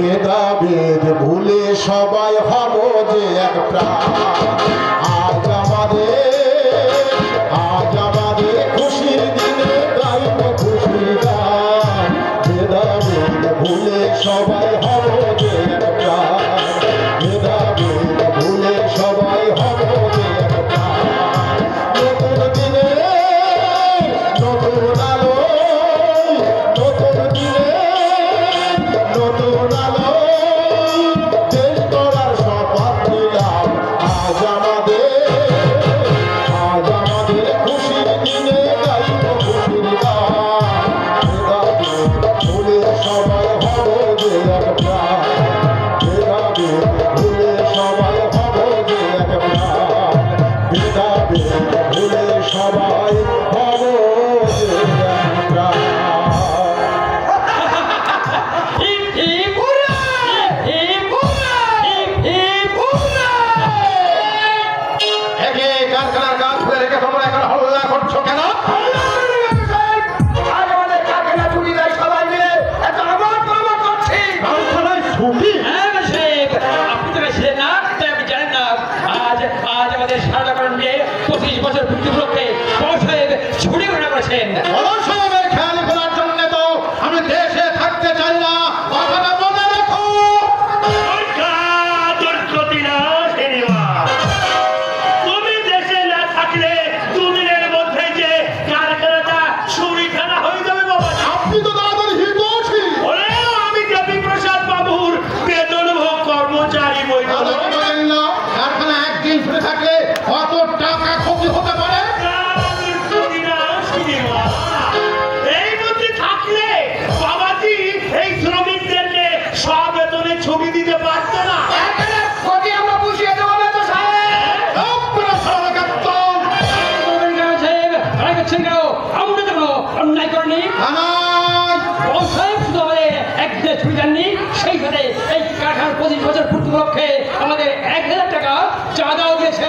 ভেদাভেদ ভুলে সবাই হব যে এক প্রাণ। আজ আমাদের খুশির দিনে গাইব খুশির গান। ভেদাভেদ ভুলে সবাই হব যে এক প্রাণ। ভেদাভেদ ভুলে সবাই হব যে এক প্রাণ। নতুন দিনে নতুন আলো, নতুন দিনে নতুন আলো, দেশ গড়ার শপথ নিলাম। আজ আমাদের খুশির দিনে গাইব খুশির গান। ভেদাভেদ ভুলে সবাই হব যে এক প্রাণ। ভেদাভেদ ভুলে সবাই হব যে এক প্রাণ। ভেদাভেদ ভুলে সবাই হব যে এক প্রাণ। কারখানার কাজ করে রেখে তোমরা এখন হল্লা করছো কেন? আপনি তো ছিলেন না, তাই আপনি জানেন না। আজ আমাদের সারদাকরণ নিয়ে 25 বছর পূর্তি উপলক্ষে সাহেব ছুটি ঘোষণা করেছেন। সাহেবের খেয়াল করার জন্য তো আমি দেশে থাকতে চাই না, কথাটা মনে রেখো। তুমি দেশে না থাকলে দুদিনের মধ্যে যে কারখানাটা ছুরিখানা হয়ে যাবে বাবা। আপনি তো তাড়াতাড়ি হিতোষী। আমি দেবী প্রসাদ বাবুর বেতনভোগ কর্মচারী বই না, কারখানা একদিন ফিরে থাকলে কত টাকা ক্ষতি হতে পারে? এই মধ্যে থাকলে বাবাজি এই শ্রমিকদেরকে সব বেতনে ছবি দিতে পারতো না। আমরা বুঝিয়ে দেবো না তো সাহেব। আমরা তো অন্যায় করিনি। সাহেব শুধু আমাদের একদিনের ছুটি দেননি, সেই সাথে এই কারখানার 25 বছর পূর্তি উপলক্ষে আমাদের 1000 টাকা চাঁদাও দিয়েছে।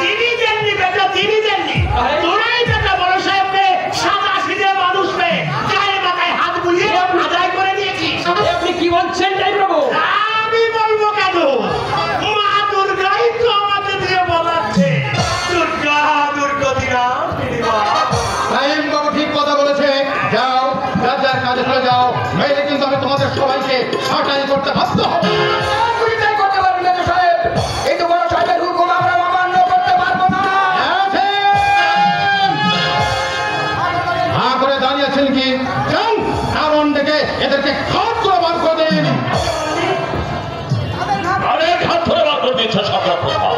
তিনি দেননি বেটা, তিনি দেননি। তোরাই বেটা বড় সাহেবকে সাদা সিধে মানুষ পেয়ে গায়ে মাথায় হাত বুলিয়ে আদায় করে দিয়েছিস। আপনি কি বলছেন তাই প্রভু? আমি বলবো কেন? মা দুর্গাই তো আমাদের দিয়ে বলাচ্ছে। দুর্গা দুর্গতিরা বাবু ঠিক কথা বলেছে। যাও, যার যার কাজে চলে যাও, নইলে কিন্তু আমি তোমাদের সবাইকে ছাঁটাই করতে বাধ্য হব। করতে পারবেন না সাহেব, এই তো বড় সাহেবের হুকুম আমরা অমান্য করতে পারবো না। হা করে দাঁড়িয়েছেন কি? যান, কারণ ডেকে এদেরকে খাট করে বার করে দিন। আরে হাত ধরে বার করে দিচ্ছে সরকার প্রধান।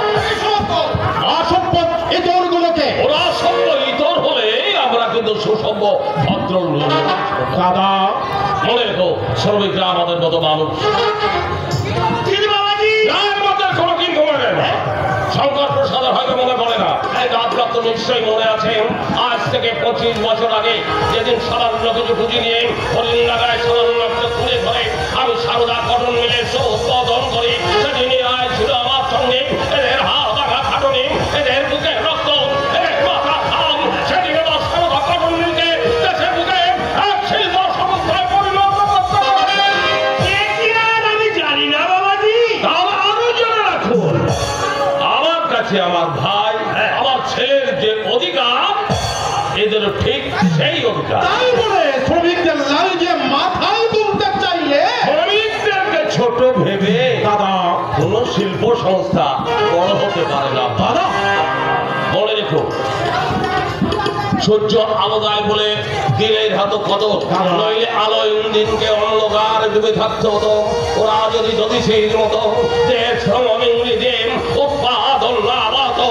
অসভ্য ইতরগুলোকে। ওরা সভ্য ইতর হলে আমরা কিন্তু সুসভ্য ভদ্র লোক। দাদা, মনে রেখো শ্রমিকরা আমাদের মতো মানুষ। কোনোদিন মনে নেয় না। শঙ্কর প্রসাদের হয়তো মনে পড়ে না, আপনার তো নিশ্চয়ই মনে আছে। আজ থেকে 25 বছর আগে যেদিন সামান্য কিছু পুঁজি নিয়ে হরিণ লাগায় সামান্য খুঁজে ধরে আমি সারদা কটন মিলে উৎপাদন করি, সেদিনই আয় ছিল আমার সঙ্গে। এদের হাত আগা খাটনি, এদের বুকে রক্ত, এদের মাথা খাম। সেদিকে তো সারদা কটন মিলকে দেশের বুকে এক শিল্প সমুদ্রে পরিণত করতে হবে। আমি জানি না বাবাজি, আরো জেনে রাখুন আমার কাছে আমার ভাই আমার ছেলের যে অধিকার, এদের ঠিক সেই অধিকার। তাই বলে শ্রমিকদের লালকে মাথায় তুলতে চাইলে শ্রমিকদেরকে ছোট ভেবে দাদা, কোন শিল্প সংস্থা বড় হতে পারে না দাদা। মনে রেখো, সূর্য আলো দেয় বলে দিনের হাত কত, নইলে আলোয় দিনকে অন্ধকার ডুবে থাকতে হতো। ওরা যদি সেই মতো দেশ শ্রম ইংরেজি উৎপাদন না বাড়ত,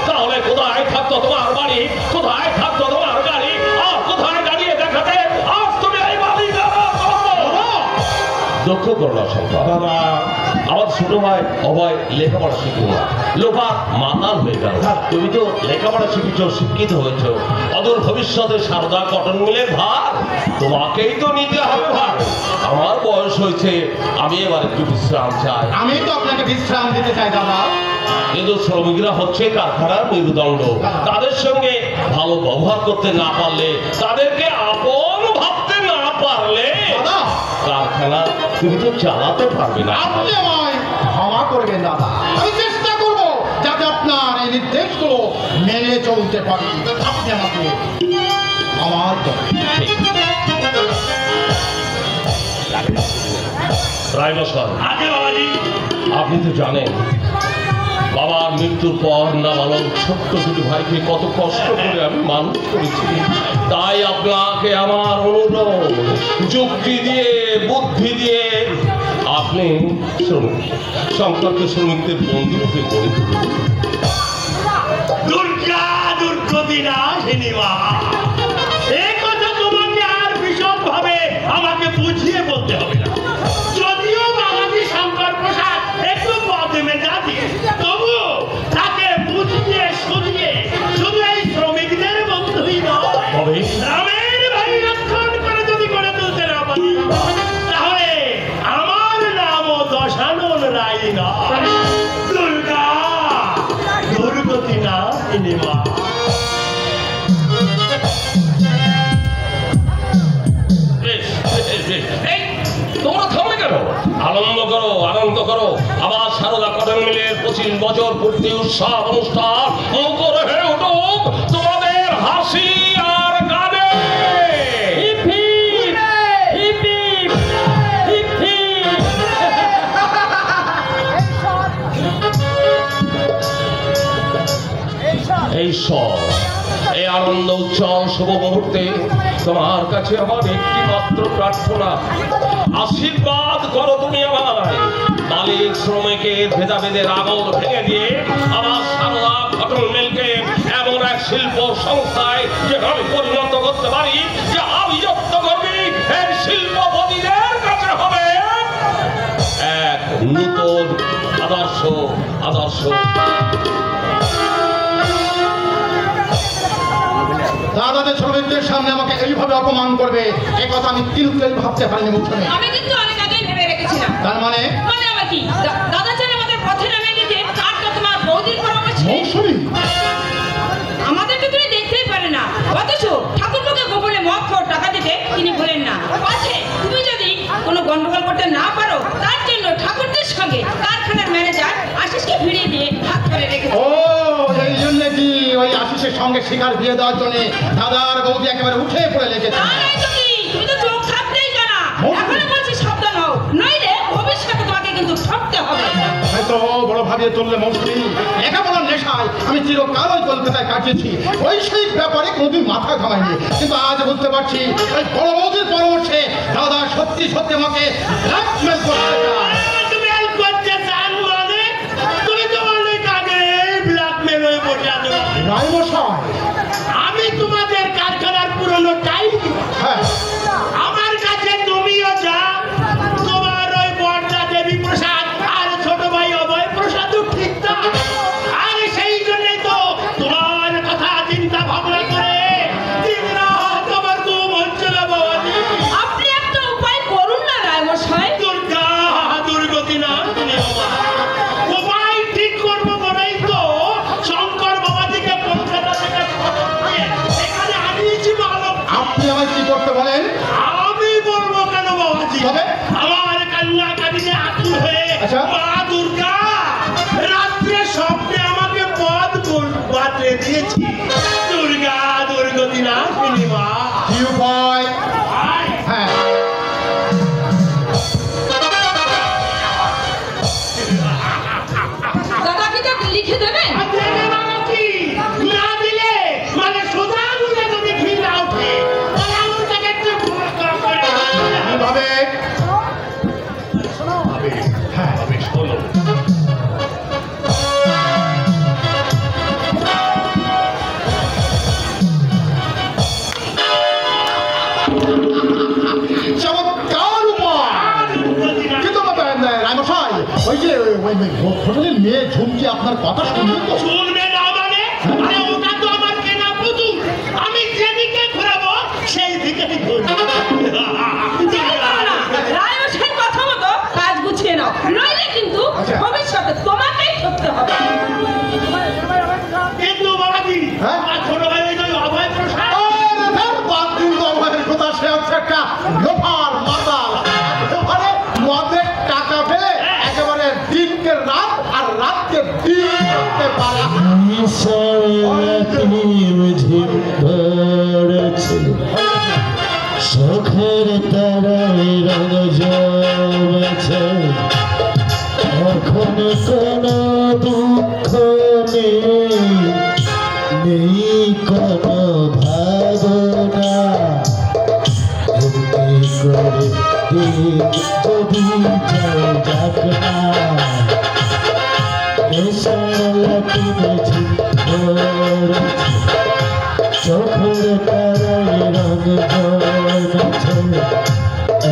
তাহলে কোথায় থাকতো তোমার বাড়ি, কোথায় থাকতো তোমার গাড়ি, আর কোথায় দাঁড়িয়ে দেখাতে আজ তুমি এই বাড়ি দক্ষ করলা সংখ্যা। আমার ছোট ভাই অভয় লেখাপড়া শিখল না, লোভা মাতাল হয়ে গেল। তুমি তো লেখাপড়া শিখেছ, শিক্ষিত হয়েছ, অদূর ভবিষ্যতে সারদা কটন মিলের ভার তোমাকেই তো নিতে হবে ভাই। আমার বয়স হয়েছে, আমি এবার একটু বিশ্রাম চাই। আমি তো আপনাকে বিশ্রাম দিতে চাই দাদা, কিন্তু শ্রমিকরা হচ্ছে কারখানার মেরুদণ্ড। তাদের সঙ্গে ভালো ব্যবহার করতে না পারলে, তাদেরকে আপন ভাবতে না পারলে, দাদা কারখানা তুমি তো চালাতে পারবে না। আপনি আমায় ক্ষমা করবেন দাদা, আমি চেষ্টা করব যাতে আপনার এই নির্দেশগুলো মেনে চলতে পারি। আপনি আমাকে ক্ষমা করবেন। রায়মশাই, আগে বাবাজি, আপনি তো জানেন বাবার মৃত্যুর পর না বালক ছোট্ট দুটি ভাইকে কত কষ্ট করে আমি মানুষ করেছি। তাই আপনাকে আমার অনুরোধ, যুক্তি দিয়ে বুদ্ধি দিয়ে আপনি শঙ্করকে শ্রমিকদের বন্ধু রূপে গড়ে তুলুন। দুর্গা দুর্গতি না সিনেমা, এই কথা তোমাকে আর ভীষণ ভাবে আমাকে বুঝিয়ে বলতে হবে না। যদিও বাবাজি শঙ্কর প্রসাদ একটু পদে মেজাজি, তবু তাকে বুঝিয়ে শুনিয়ে শুধু এই শ্রমিকদের বন্ধুই নয়, তবে গ্রামের ভাই রক্ষণ করে যদি করে তুলতে না পারি, তাহলে আমার নামও দশানন রায় নয়, দুর্গা দুর্গতি না সিনেমা। এই তোমরা থামলে কেন? আনন্দ করো, আনন্দ করো। আবার সারদা কটন মিলের 25 বছর পূর্তি উৎসব অনুষ্ঠান মুখর হয়ে উঠুক তোমাদের হাসি আর গানে। Hip hip, hip hip, hip hip. এই সব এই আনন্দ উৎসব শুভ মুহূর্তে তোমার কাছে আমার একটি মাত্র প্রার্থনা, আশীর্বাদ করো তুমি আমায়। মালিক শ্রমিকের ভেদাভেদের আগল ভেঙে দিয়ে আমার সারদা কটন মিলকে এমন এক শিল্প সংস্থায় যেভাবে পরিণত করতে পারি যে আভিজাত্য কর্মী এই শিল্পপতিদের কাছে হবে এক নূতন আদর্শ। দাদাদের শ্রমিকদের সামনে আমাকে এইভাবে অপমান করবে এ কথা আমি তিলকুল ভাবতে পারিনি মুখে। আমি কিন্তু অনেক আগেই ভেবে রেখেছিলাম। তার মানে আবার কি দাদা চান আমাদের পথে নামিয়ে দিতে, তার তো তোমার বৌদির পরামর্শ নেই। মৌসুমী, আমাদেরকে তুমি দেখতেই পারে না, অথচ ঠাকুরকে গোপনে মদ খাওয়ার টাকা দিতে তিনি বলেন না। পাছে তুমি যদি কোনো গন্ডগোল করতে না পারো, তার জন্য ঠাকুরদের সঙ্গে কারখানার ম্যানেজার আশিসকে ভিড়িয়ে দিয়ে হাত করে রেখেছে। ও এই জন্য কি ওই আশিসের সঙ্গে শিকার বিয়ে দেওয়ার জন্য দাদার বৌদি একেবারে উঠে পড়ে লেগেছে? তা নয় তো কি, তুমি তো চোখ থাকতেই জানা। এখন বলছি সাবধান হও, নইলে ভবিষ্যতে তোমাকে কিন্তু ঠকতে হবে। হয়তো বড় ভাবিয়ে চললে মৌসুমী, লেখাপড়ার নেশায় আমি চিরকাল ওই কলকাতায় কাটিয়েছি, বৈষয়িক ব্যাপারে কোনোদিন মাথা ঘামাইনি। কিন্তু আজ বুঝতে পারছি ওই বড় বৌদির পরামর্শে দাদা সত্যি সত্যি আমাকে ব্ল্যাকমেল করতে চায়। তুমি হেল্প করতে চান মানে? তুমি তো অনেক আগে ব্ল্যাকমেল হয়ে বসে আছো। রায়মশাই, আমি তোমাদের কারখানার পুরনো টাইম, হ্যাঁ আমার কাছে তুমিও যা, তোমার ওই বর্দা দেবী প্রসাদ আর ছোট ভাই অভয় প্রসাদও ঠিক তা। আর সেই জন্যই তো তোমার কথা চিন্তা ভাবনা করে দিনরাত তোমার ঘুম হচ্ছে না বাবাজি। আপনি একটা উপায় করুন না রায়মশাই। দুর্গা দুর্গতি না সিনেমা, উপায় ঠিক করবো বলেই তো শঙ্কর বাবাজিকে কলকাতা থেকে খবর দিয়ে এখানে আনিয়েছি বালক। আপনি আমায় কি করতে বলেন? আমি বলবো কেন বাবাজি, তবে? আমার কন্যা কাটিতে আতুর হয়ে আচ্ছা। মা দুর্গা রাত্রে স্বপ্নে আমাকে পদ বাতলে দিয়েছি। দুর্গা দুর্গতি না সিনেমা। কি উপায়? হ্যাঁ দাদাকে তো লিখে দেবেন। না দিলে মানে সোজা আঙুলে যদি ঘি না ওঠে, তাহলে আঙুলটাকে একটু করে ভাবে হ্যাঁ শোনো, চমৎকার উপায়। কিন্তু রায়মশাই, ওই যে ওই হোটেলের মেয়ে ঝুমকি আপনার কথা শুনবেন তো? শুনবে না মানে? আরে ওটা তো আমার কেনা পুতুল, আমি যেদিকে ঘোরাবো সেই দিকেই ঘুরবো। রায়মশাই কথা মতো কাজ গুছিয়ে নাও, নইলে কিন্তু আচ্ছা। ভবিষ্যতে তোমাকেই ঠকতে হবে। কিন্তু বাবাজি, হ্যাঁ? আমার ছোট ভাই ওই যে অভয় প্রসাদ, আরে ধর, বাদ দিন তো অভয়ের কথা, সে হচ্ছে একটা লোফার মাতাল। দিনকে রাত আর রাতকে দিন করতে পারে। শখের তারাই রঙ জমেছে, এখন কোনো দুঃখ নেই কোনো ভাবনা, এমনি করে দিন যদি যায় যাক না, চোখের তারাই রঙ জমেছে,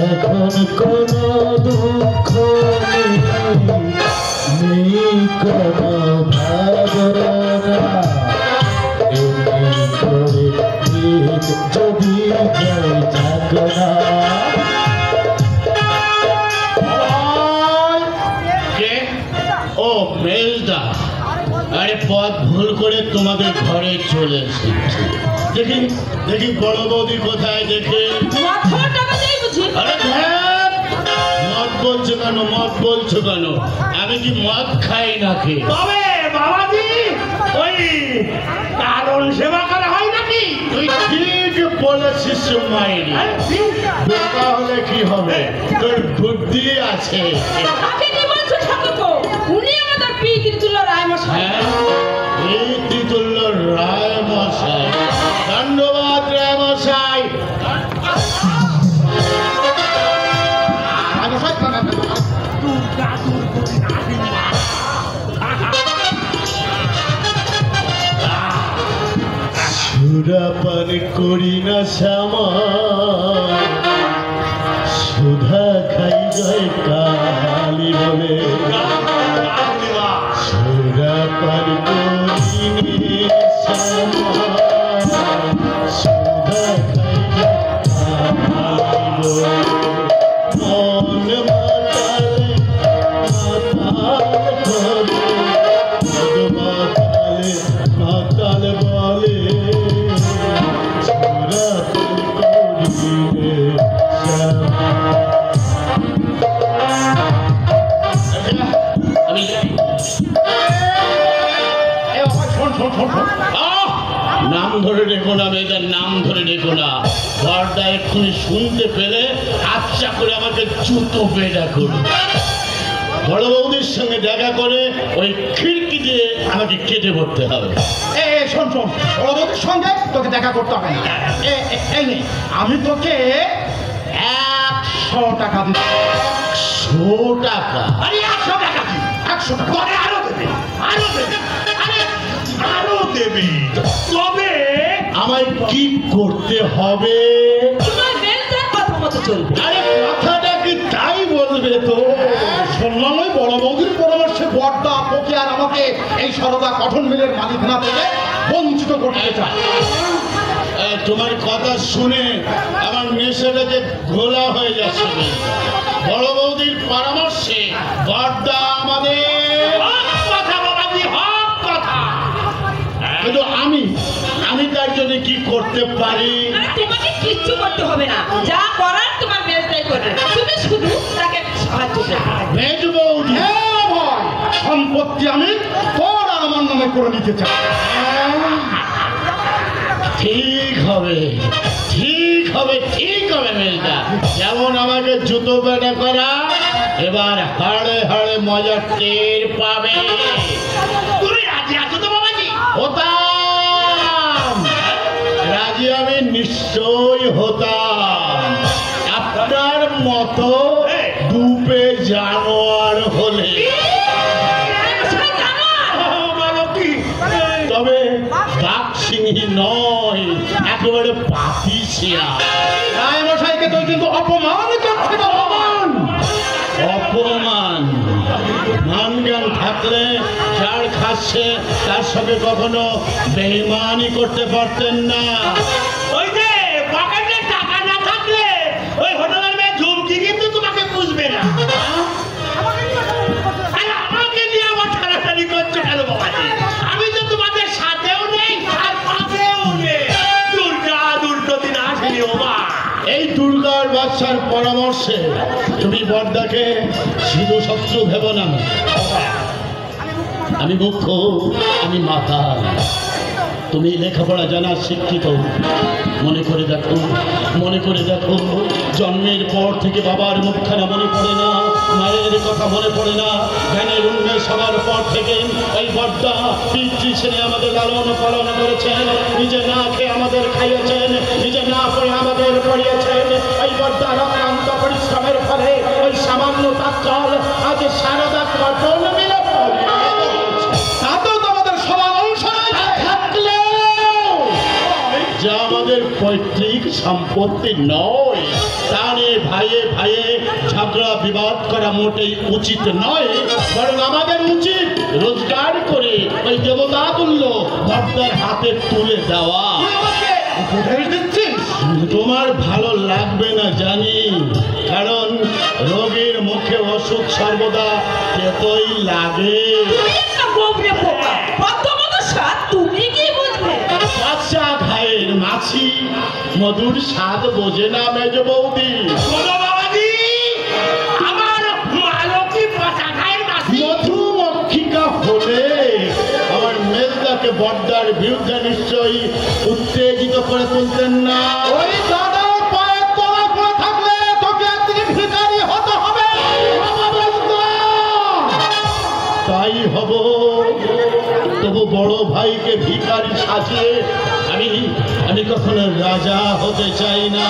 এখন কোনো দুঃখ নেই কোনো ভাবনা, এমনি করে দিন যদি যায় যাক না। ও মেলদা, আরে পথ ভুল করে তোমাদের ঘরে চলে এসেছি। দেখি দেখি বড় বৌদি কোথায় দেখে। আরে ধ্যাৎ, মদ বলছো কেন, মদ বলছো কেন? আমি কি মদ খাই নাকি? তবে বাবাজি, ওই কারণ সেবা করা হয় নাকি? তুই ঠিক বলেছিস মাইরি। বোকা হলে কি হবে, তোর বুদ্ধি আছে। রায় মশাই, ধন্যবাদ রায় মশাই। সুরাপান করি না শ্যামা, সুধা খাই যায় কালি বলে, সুরাপান করি শ্যামা, সুধা খাই যায় কালি বলে, মন মাতালে মাতাল বলে, মাতালে মাতাল বলে, সুরাপান করি শ্যামা। নাম ধরে রেখো না মেয়েদের, নাম ধরে রেখো না। ঘরটা এক্ষুনি শুনতে পেলে আচ্ছা করে আমাকে জুতো বেড়া করো। বড় বৌদির সঙ্গে দেখা করে ওই খিড়কি দিয়ে আমাকে কেটে পড়তে হবে। শোন শোন, বড় বৌদির সঙ্গে তোকে দেখা করতে হবে না। এই নে, আমি তোকে 100 টাকা দিচ্ছি। 100 টাকা? আরে 100 টাকা কি? 100 টাকা পরে আরো দেবে, আরো দেবে, আরো দেবে। তবে আমায় কি করতে হবে? আরে কথাটা কি তাই বলবে তো? শুনলাম ওই বড় বৌদির পরামর্শে বড়দা তোকে আর আমাকে এই সরদা কটন মিলের মালিকানা থেকে বঞ্চিত করতে চায়। তোমার কথা শুনে আমার নেশাটা যে ঘোলা হয়ে যাচ্ছে। বড় বৌদির পরামর্শে বড়দা আমাদের কথা বাবাজি, হক কথা। কিন্তু আমি তার জন্য কি করতে পারি? তোমাকে কিচ্ছু করতে হবে না, যা করার তোমার মেজদাই করবে, তুমি শুধু তাকে সাহায্য করবে। মেজ বৌদি, হ্যাঁ ভাই, সম্পত্তি আমি তোর আর আমার নামে করে নিতে চাই। ঠিক হবে, ঠিক হবে, ঠিক হবে মেজদা। যেমন আমাকে জুতো বেড়া করা, এবার হাড়ে হাড়ে মজা টের পাবে। তুমি রাজি আছো তো বাবাজি? হতাম, রাজি আমি নিশ্চয় হতাম, আপনার মতো ডুবে জানোয়ার হলে। তবে বাঘ সিংহী নয়, একেবারে পাপি শিয়াল। রায় মশাইকে তুই কিন্তু অপমান করছিস। অপমান, অপমান। মান জ্ঞান থাকলে যার খাচ্ছে তার সঙ্গে কখনো বেঈমানি করতে পারতেন না। ওই যে পকেটে টাকা না থাকলে ওই হোটেলের মেয়ে ঝুমকি কিন্তু তোমাকে বুঝবে না। আমাকে নিয়ে আমার ঠাড়াঠাড়ি করছো কেন বাবাজি? আমি তো তোমাদের সাথেও নেই আর পাশেও নেই। দুর্গা দুর্গতিন আসেনি ওমা। এই দুর্গার বাচ্চার পরামর্শে তুমি বড়দাকে শুধু শত্রু ভেব না, আমি মুখ্য, আমি মাতা। তুমি লেখাপড়া জানা শিক্ষিত, মনে করে দেখো, মনে করে দেখো, জন্মের পর থেকে বাবার মুখখানা মনে পড়ে না, মায়ের কথা মনে পড়ে না। জ্ঞানের উন্মেষ হওয়ার পর থেকে ওই বড়দা পিতৃ ছেলে আমাদের লালন পালন করেছেন, নিজে না খেয়ে আমাদের খাইয়েছেন, নিজে না পড়ে আমাদের পড়িয়েছেন। ওই বড়দার অক্লান্ত পরিশ্রমের ফলে ওই সামান্য তাৎকাল আজ সারদা কটল মিলে তাতেও তো আমাদের সমান অংশ থাকলে যা আমাদের পৈতৃক সম্পত্তি নয়, তা নিয়ে ভাইয়ে ভাইয়ে ঝগড়া বিবাদ করা মোটেই উচিত নয়। বরং আমাদের উচিত রোজগার করে ওই দেবতা তুল্য ভক্তার হাতে তুলে দেওয়া। উপদেশ দিচ্ছিস? তোমার ভালো লাগবে না জানি, কারণ রোগীর মুখে ওষুধ সর্বদা তেতই লাগে। তুমি কি বুঝবে? বাচ্চা ঘায়ের মাছি মধুর স্বাদ বোঝে না মেজ বৌদি। শোনো বাবাজি, আমার মালতী পচা খায় মাসি। মধুমক্ষিকা হলে আমার মেজদাকে বড়দার বিরুদ্ধে নিশ্চয়ই উত্তেজিত করে তুলতেন না। ওই দাদার পায়ের তলায় পড়ে থাকলে তোকে একদিন ভিখারি হতে হবে। তাই হব, তবু বড় ভাইকে ভিখারি সাজিয়ে আমি কখনো রাজা হতে চাই না।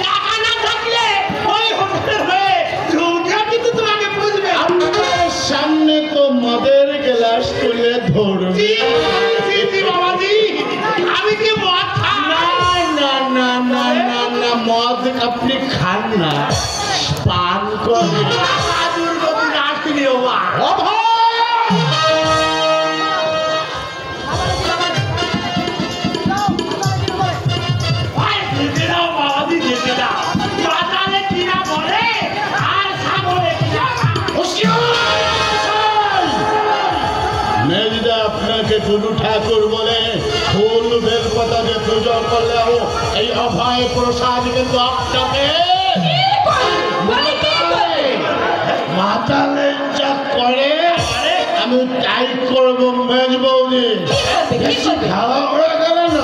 টাকা না থাকলে ওই হোটেল হয়ে ঝুঁকা কিন্তু তোমাকে বুঝবে। আপনার সামনে তো মদের গ্লাস তুলে ধরবে। বাবাজি, আমি কি মদ খাই? না না না না না, মদ আপনি খান না, পান করবেন। বাদুর গতি আসতে হওয়া। যেতে দাও বাবাজি, যেতে দাও। মাতালে কিনা বলে আর সাগরে কিনা। মেজদা আপনাকে গুরু ঠাকুর বলে ফুল বেলপাতা দিয়ে পূজা করলেও এই অভয় প্রসাদ কিন্তু আপনাকে মাতালে যা করে আমি তাই করবো মেজ বৌদি। বেশি খাওয়া হয়ে গেল না